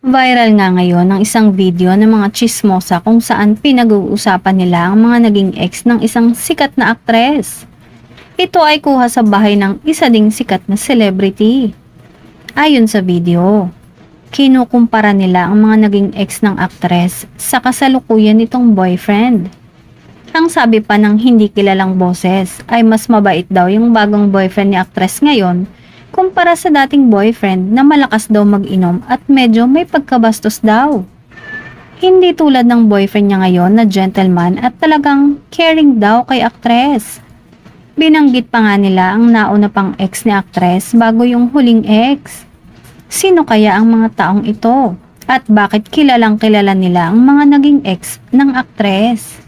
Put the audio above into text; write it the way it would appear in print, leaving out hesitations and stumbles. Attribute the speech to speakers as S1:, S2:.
S1: Viral nga ngayon ang isang video ng mga tsismosa kung saan pinag-uusapan nila ang mga naging ex ng isang sikat na aktres. Ito ay kuha sa bahay ng isa ding sikat na celebrity. Ayon sa video, kinukumpara nila ang mga naging ex ng aktres sa kasalukuyan nitong boyfriend. Ang sabi pa ng hindi kilalang boses ay mas mabait daw yung bagong boyfriend ni aktres ngayon kumpara sa dating boyfriend na malakas daw mag-inom at medyo may pagkabastos daw. Hindi tulad ng boyfriend niya ngayon na gentleman at talagang caring daw kay aktres. Binanggit pa nga nila ang nauna pang ex ni aktres bago yung huling ex. Sino kaya ang mga taong ito? At bakit kilalang kilala nila ang mga naging ex ng aktres?